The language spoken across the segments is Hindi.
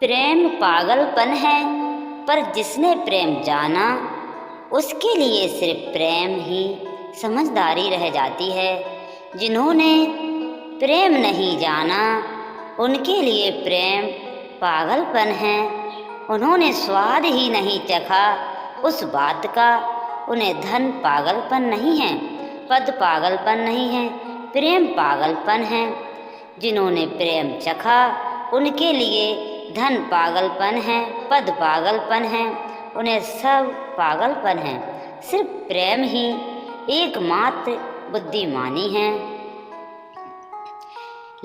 प्रेम पागलपन है, पर जिसने प्रेम जाना उसके लिए सिर्फ प्रेम ही समझदारी रह जाती है। जिन्होंने प्रेम नहीं जाना उनके लिए प्रेम पागलपन है। उन्होंने स्वाद ही नहीं चखा उस बात का, उन्हें धन पागलपन नहीं है, पद पागलपन नहीं है, प्रेम पागलपन है। जिन्होंने प्रेम चखा उनके लिए धन पागलपन है, पद पागलपन है, उन्हें सब पागलपन है। सिर्फ प्रेम ही एकमात्र बुद्धिमानी है।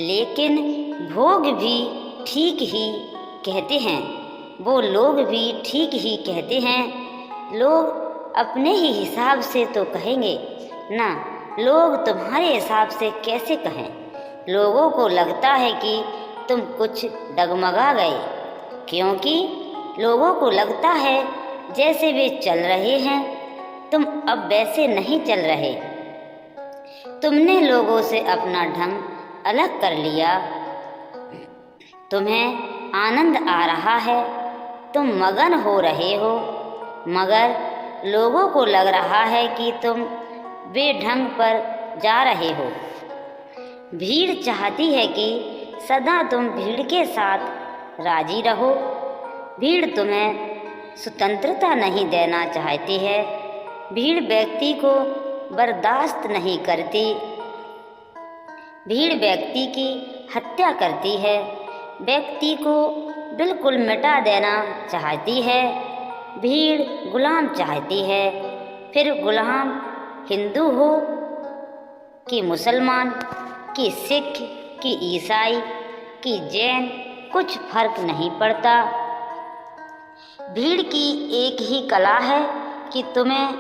लेकिन भोग भी ठीक ही कहते हैं, वो लोग भी ठीक ही कहते हैं। लोग अपने ही हिसाब से तो कहेंगे ना, लोग तुम्हारे हिसाब से कैसे कहें। लोगों को लगता है कि तुम कुछ डगमगा गए, क्योंकि लोगों को लगता है जैसे वे चल रहे हैं तुम अब वैसे नहीं चल रहे। तुमने लोगों से अपना ढंग अलग कर लिया। तुम्हें आनंद आ रहा है, तुम मगन हो रहे हो, मगर लोगों को लग रहा है कि तुम बेढंग पर जा रहे हो। भीड़ चाहती है कि सदा तुम भीड़ के साथ राजी रहो। भीड़ तुम्हें स्वतंत्रता नहीं देना चाहती है। भीड़ व्यक्ति को बर्दाश्त नहीं करती। भीड़ व्यक्ति की हत्या करती है, व्यक्ति को बिल्कुल मिटा देना चाहती है। भीड़ गुलाम चाहती है, फिर गुलाम हिंदू हो कि मुसलमान कि सिख कि ईसाई कि जैन, कुछ फर्क नहीं पड़ता। भीड़ की एक ही कला है कि तुम्हें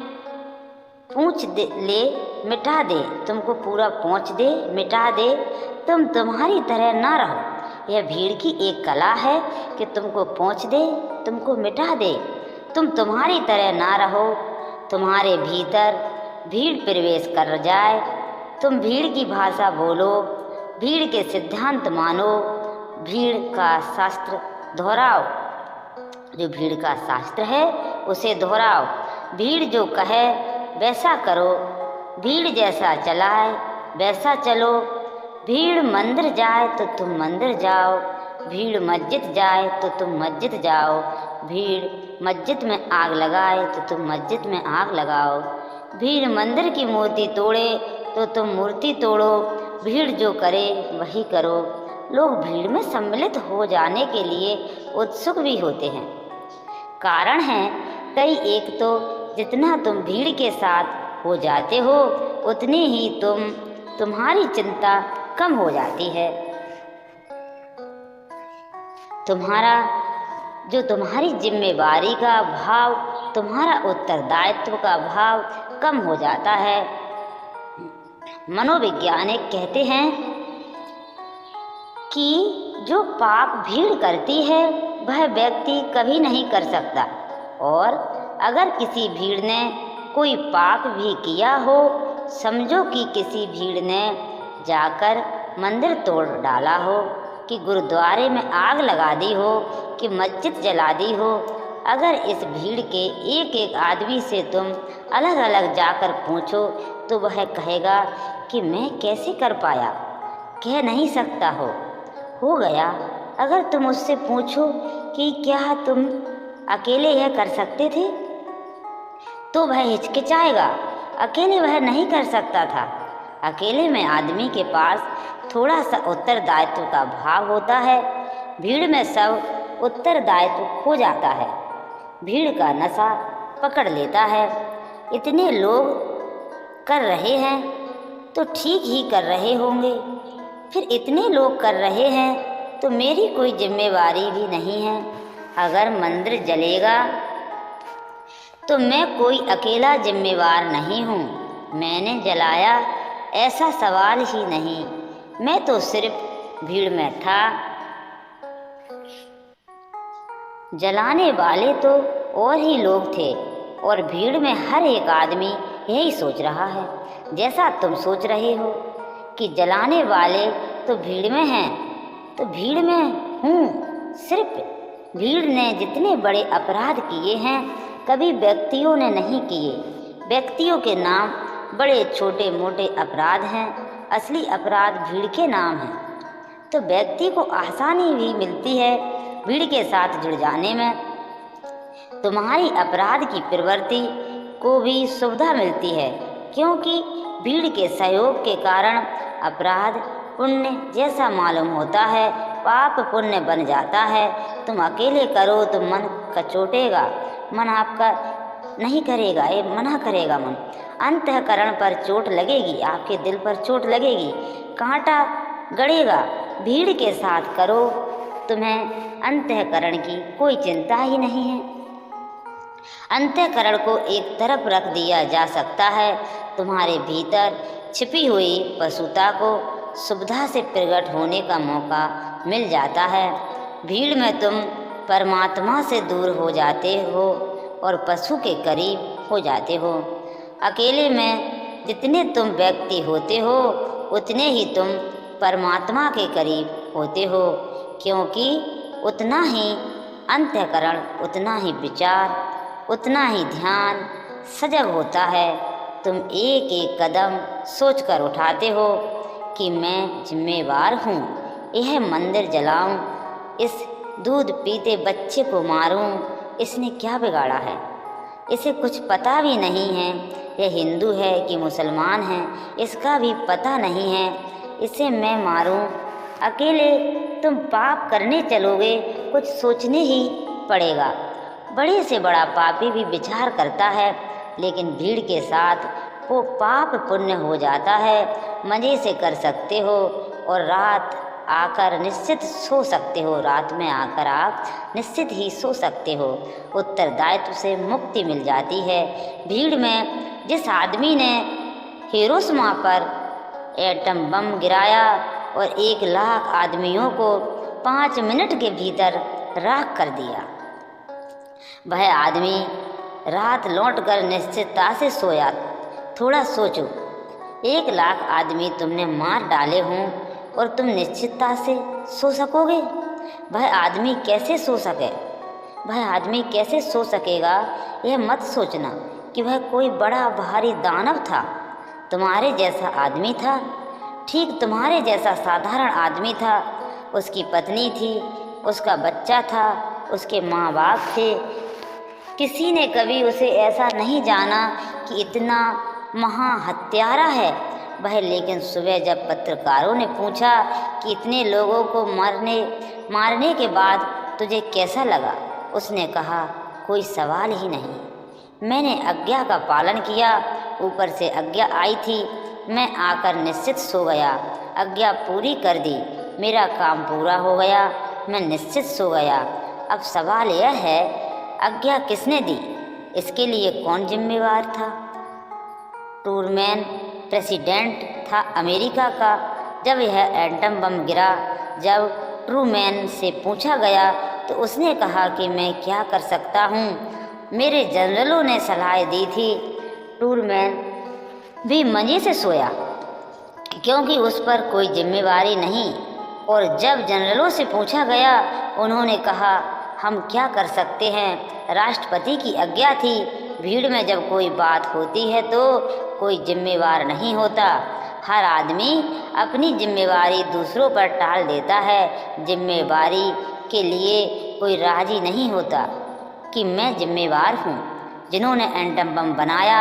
पूंछ ले मिटा दे, तुमको पूरा पूंछ दे मिटा दे, तुम तुम्हारी तरह ना रहो। यह भीड़ की एक कला है कि तुमको पूंछ दे, तुमको मिटा दे, तुम तुम्हारी तरह ना रहो। तुम्हारे भीतर भीड़ प्रवेश कर जाए, तुम भीड़ की भाषा बोलो, भीड़ के सिद्धांत मानो, भीड़ का शास्त्र दोहराओ। जो भीड़ का शास्त्र है उसे दोहराओ। भीड़ जो कहे वैसा करो, भीड़ जैसा चलाए वैसा चलो। भीड़ मंदिर जाए तो तुम मंदिर जाओ, भीड़ मस्जिद जाए तो तुम मस्जिद जाओ, भीड़ मस्जिद में आग लगाए तो तुम मस्जिद में आग लगाओ। भीड़ मंदिर की मूर्ति तोड़े तो तुम मूर्ति तोड़ो। भीड़ जो करे वही करो। लोग भीड़ में सम्मिलित हो जाने के लिए उत्सुक भी होते हैं। कारण है कई एक तो जितना तुम भीड़ के साथ हो जाते हो उतनी ही तुम्हारी चिंता कम हो जाती है। तुम्हारी जिम्मेवारी का भाव, तुम्हारा उत्तरदायित्व का भाव कम हो जाता है। मनोवैज्ञानिक कहते हैं कि जो पाप भीड़ करती है वह व्यक्ति कभी नहीं कर सकता, और अगर किसी भीड़ ने कोई पाप भी किया हो, समझो कि किसी भीड़ ने जाकर मंदिर तोड़ डाला हो, कि गुरुद्वारे में आग लगा दी हो, कि मस्जिद जला दी हो, अगर इस भीड़ के एक एक आदमी से तुम अलग अलग जाकर पूछो तो वह कहेगा कि मैं कैसे कर पाया। कह नहीं सकता हो गया। अगर तुम उससे पूछो कि क्या तुम अकेले यह कर सकते थे, तो वह हिचकिचाएगा। अकेले वह नहीं कर सकता था। अकेले में आदमी के पास थोड़ा सा उत्तरदायित्व का भाव होता है। भीड़ में सब उत्तरदायित्व खो जाता है। भीड़ का नशा पकड़ लेता है। इतने लोग कर रहे हैं तो ठीक ही कर रहे होंगे, फिर इतने लोग कर रहे हैं तो मेरी कोई जिम्मेवारी भी नहीं है। अगर मंदिर जलेगा तो मैं कोई अकेला जिम्मेवार नहीं हूँ। मैंने जलाया ऐसा सवाल ही नहीं, मैं तो सिर्फ भीड़ में था। जलाने वाले तो और ही लोग थे, और भीड़ में हर एक आदमी यही सोच रहा है जैसा तुम सोच रहे हो कि जलाने वाले तो भीड़ में हैं, तो भीड़ में हूँ, सिर्फ भीड़ ने जितने बड़े अपराध किए हैं कभी व्यक्तियों ने नहीं किए। व्यक्तियों के नाम बड़े छोटे मोटे अपराध हैं, असली अपराध भीड़ के नाम हैं। तो व्यक्ति को आसानी भी मिलती है भीड़ के साथ जुड़ जाने में। तुम्हारी अपराध की प्रवृत्ति को भी सुविधा मिलती है, क्योंकि भीड़ के सहयोग के कारण अपराध पुण्य जैसा मालूम होता है, पाप पुण्य बन जाता है। तुम अकेले करो तो मन कचोटेगा, मन आपका नहीं करेगा, ये मना करेगा मन। अंतःकरण पर चोट लगेगी, आपके दिल पर चोट लगेगी, कांटा गड़ेगा। भीड़ के साथ करो, तुम्हें अंतःकरण की कोई चिंता ही नहीं है। अंतःकरण को एक तरफ रख दिया जा सकता है। तुम्हारे भीतर छिपी हुई पशुता को सुविधा से प्रकट होने का मौका मिल जाता है। भीड़ में तुम परमात्मा से दूर हो जाते हो और पशु के करीब हो जाते हो। अकेले में जितने तुम व्यक्ति होते हो उतने ही तुम परमात्मा के करीब होते हो, क्योंकि उतना ही अंतःकरण, उतना ही विचार, उतना ही ध्यान सजग होता है। तुम एक एक कदम सोचकर उठाते हो कि मैं जिम्मेवार हूँ, यह मंदिर जलाऊं, इस दूध पीते बच्चे को मारूं, इसने क्या बिगाड़ा है, इसे कुछ पता भी नहीं है, यह हिंदू है कि मुसलमान है इसका भी पता नहीं है, इसे मैं मारूं। अकेले तुम पाप करने चलोगे, कुछ सोचने ही पड़ेगा। बड़े से बड़ा पापी भी विचार करता है, लेकिन भीड़ के साथ वो पाप पुण्य हो जाता है। मज़े से कर सकते हो और रात आकर निश्चित सो सकते हो, रात में आकर आप निश्चित ही सो सकते हो। उत्तरदायित्व से मुक्ति मिल जाती है। भीड़ में जिस आदमी ने हिरोशिमा पर एटम बम गिराया और 1 लाख आदमियों को 5 मिनट के भीतर राख कर दिया, वह आदमी रात लौटकर निश्चितता से सोया। थोड़ा सोचो, 1 लाख आदमी तुमने मार डाले हों और तुम निश्चितता से सो सकोगे? वह आदमी कैसे सो सके? वह आदमी कैसे सो सकेगा? यह मत सोचना कि वह कोई बड़ा भारी दानव था, तुम्हारे जैसा आदमी था, ठीक तुम्हारे जैसा साधारण आदमी था। उसकी पत्नी थी, उसका बच्चा था, उसके माँ बाप थे। किसी ने कभी उसे ऐसा नहीं जाना कि इतना महाहत्यारा है वह। लेकिन सुबह जब पत्रकारों ने पूछा कि इतने लोगों को मारने के बाद तुझे कैसा लगा, उसने कहा कोई सवाल ही नहीं, मैंने आज्ञा का पालन किया, ऊपर से आज्ञा आई थी, मैं आकर निश्चित सो गया, आज्ञा पूरी कर दी, मेरा काम पूरा हो गया, मैं निश्चित सो गया। अब सवाल यह है, आज्ञा किसने दी, इसके लिए कौन जिम्मेवार था? ट्रूमैन प्रेसिडेंट था अमेरिका का। जब यह एटम बम गिरा, जब ट्रूमैन से पूछा गया तो उसने कहा कि मैं क्या कर सकता हूँ, मेरे जनरलों ने सलाह दी थी। ट्रूमैन भी मज़े से सोया, क्योंकि उस पर कोई जिम्मेवारी नहीं। और जब जनरलों से पूछा गया, उन्होंने कहा हम क्या कर सकते हैं, राष्ट्रपति की आज्ञा थी। भीड़ में जब कोई बात होती है तो कोई जिम्मेवार नहीं होता, हर आदमी अपनी जिम्मेवारी दूसरों पर टाल देता है। जिम्मेवारी के लिए कोई राजी नहीं होता कि मैं जिम्मेवार हूँ। जिन्होंने एटम बम बनाया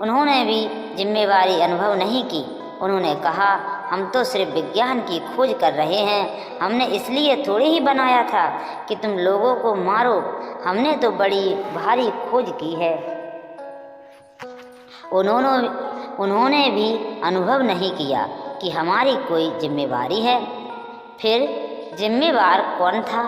उन्होंने भी जिम्मेवारी अनुभव नहीं की। उन्होंने कहा हम तो सिर्फ विज्ञान की खोज कर रहे हैं, हमने इसलिए थोड़े ही बनाया था कि तुम लोगों को मारो, हमने तो बड़ी भारी खोज की है। उन्होंने भी अनुभव नहीं किया कि हमारी कोई जिम्मेवारी है। फिर जिम्मेवार कौन था?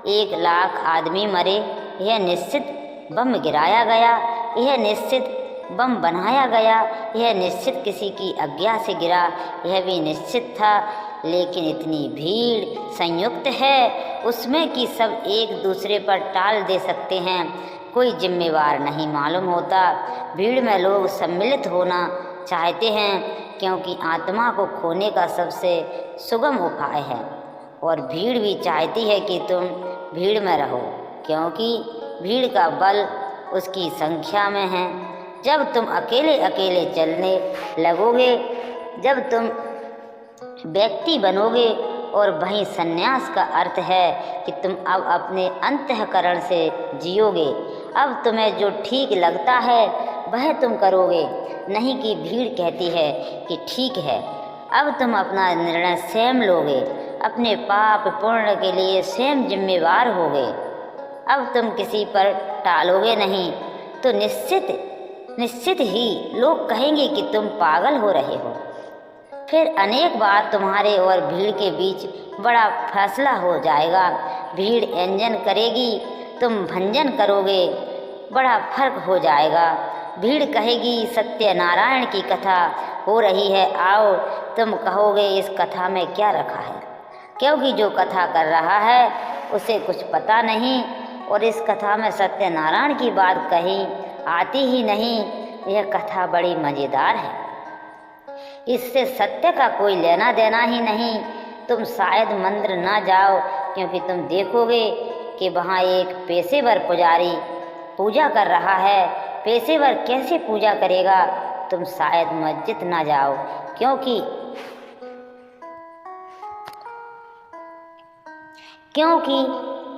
1 लाख आदमी मरे, यह निश्चित बम गिराया गया, यह निश्चित बम बनाया गया, यह निश्चित किसी की आज्ञा से गिरा, यह भी निश्चित था। लेकिन इतनी भीड़ संयुक्त है उसमें कि सब एक दूसरे पर टाल दे सकते हैं, कोई जिम्मेवार नहीं मालूम होता। भीड़ में लोग सम्मिलित होना चाहते हैं, क्योंकि आत्मा को खोने का सबसे सुगम उपाय है। और भीड़ भी चाहती है कि तुम भीड़ में रहो, क्योंकि भीड़ का बल उसकी संख्या में है। जब तुम अकेले अकेले चलने लगोगे, जब तुम व्यक्ति बनोगे, और वहीं संन्यास का अर्थ है कि तुम अब अपने अंतःकरण से जियोगे। अब तुम्हें जो ठीक लगता है वह तुम करोगे, नहीं कि भीड़ कहती है कि ठीक है। अब तुम अपना निर्णय स्वयं लोगे, अपने पाप पुण्य के लिए स्वयं जिम्मेवार होगे। अब तुम किसी पर टालोगे नहीं, तो निश्चित ही लोग कहेंगे कि तुम पागल हो रहे हो। फिर अनेक बार तुम्हारे और भीड़ के बीच बड़ा फैसला हो जाएगा। भीड़ व्यंजन करेगी, तुम भंजन करोगे, बड़ा फर्क हो जाएगा। भीड़ कहेगी सत्यनारायण की कथा हो रही है, आओ। तुम कहोगे इस कथा में क्या रखा है, क्योंकि जो कथा कर रहा है उसे कुछ पता नहीं, और इस कथा में सत्यनारायण की बात कहीं आती ही नहीं। यह कथा बड़ी मज़ेदार है, इससे सत्य का कोई लेना देना ही नहीं। तुम शायद मंदिर ना जाओ, क्योंकि तुम देखोगे कि वहाँ एक पेशेवर पुजारी पूजा कर रहा है। पेशेवर कैसे पूजा करेगा? तुम शायद मस्जिद ना जाओ, क्योंकि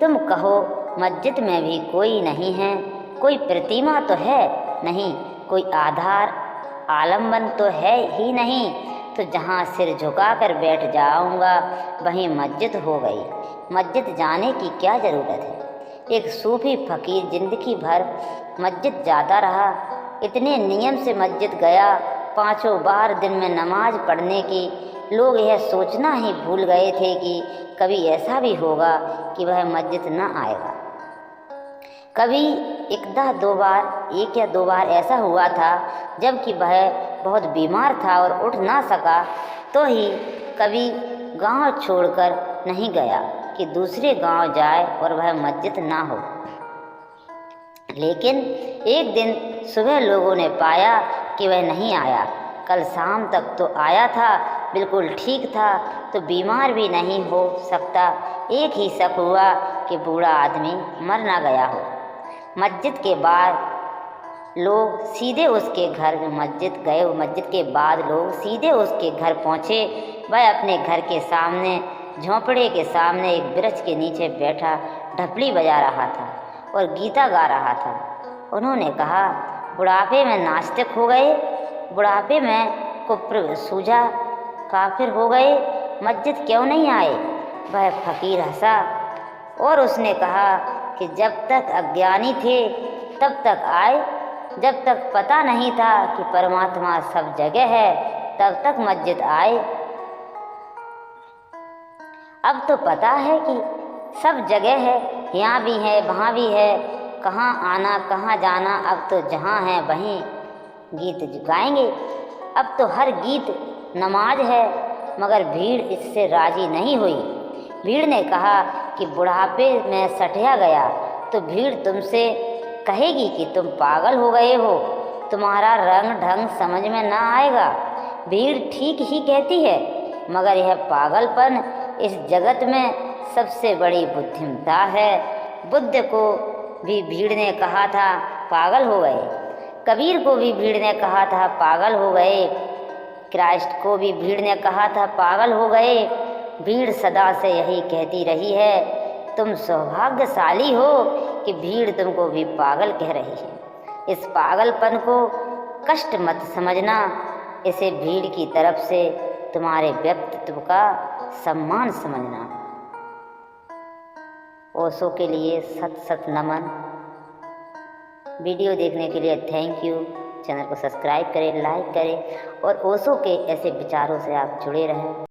तुम कहो मस्जिद में भी कोई नहीं है, कोई प्रतिमा तो है नहीं, कोई आधार आलम्बन तो है ही नहीं, तो जहाँ सिर झुकाकर बैठ जाऊँगा वहीं मस्जिद हो गई। मस्जिद जाने की क्या ज़रूरत है? एक सूफी फ़कीर ज़िंदगी भर मस्जिद जाता रहा, इतने नियम से मस्जिद गया, 5 बार दिन में नमाज पढ़ने की। लोग यह सोचना ही भूल गए थे कि कभी ऐसा भी होगा कि वह मस्जिद न आएगा। कभी एक या दो बार ऐसा हुआ था जबकि वह बहुत बीमार था और उठ ना सका, तो ही कभी गांव छोड़कर नहीं गया कि दूसरे गांव जाए और वह मस्जिद ना हो। लेकिन एक दिन सुबह लोगों ने पाया कि वह नहीं आया। कल शाम तक तो आया था, बिल्कुल ठीक था, तो बीमार भी नहीं हो सकता। एक ही शक हुआ कि बूढ़ा आदमी मर ना गया हो। मस्जिद के बाद लोग सीधे उसके घर में मस्जिद के बाद लोग सीधे उसके घर पहुँचे। वह अपने घर के सामने झोंपड़े के सामने एक वृक्ष के नीचे बैठा ढपली बजा रहा था और गीता गा रहा था। उन्होंने कहा, बुढ़ापे में नास्तिक हो गए, बुढ़ापे में कुफ्र सूझा, काफिर हो गए, मस्जिद क्यों नहीं आए? वह फकीर हंसा और उसने कहा कि जब तक अज्ञानी थे तब तक आए, जब तक पता नहीं था कि परमात्मा सब जगह है तब तक मस्जिद आए। अब तो पता है कि सब जगह है, यहाँ भी है वहाँ भी है, कहाँ आना कहाँ जाना। अब तो जहाँ है वहीं गीत गाएंगे। अब तो हर गीत नमाज है, मगर भीड़ इससे राजी नहीं हुई। भीड़ ने कहा कि बुढ़ापे में सठिया गया तो भीड़ तुमसे कहेगी कि तुम पागल हो गए हो, तुम्हारा रंग ढंग समझ में ना आएगा। भीड़ ठीक ही कहती है, मगर यह पागलपन इस जगत में सबसे बड़ी बुद्धिमत्ता है। बुद्ध को भी भीड़ ने कहा था पागल हो गए, कबीर को भी भीड़ ने कहा था पागल हो गए, क्राइस्ट को भी भीड़ ने कहा था पागल हो गए। भीड़ सदा से यही कहती रही है। तुम सौभाग्यशाली हो कि भीड़ तुमको भी पागल कह रही है। इस पागलपन को कष्ट मत समझना, इसे भीड़ की तरफ से तुम्हारे व्यक्तित्व का सम्मान समझना। ओशो के लिए सत नमन। वीडियो देखने के लिए थैंक यू। चैनल को सब्सक्राइब करें, लाइक करें और ओशो के ऐसे विचारों से आप जुड़े रहें।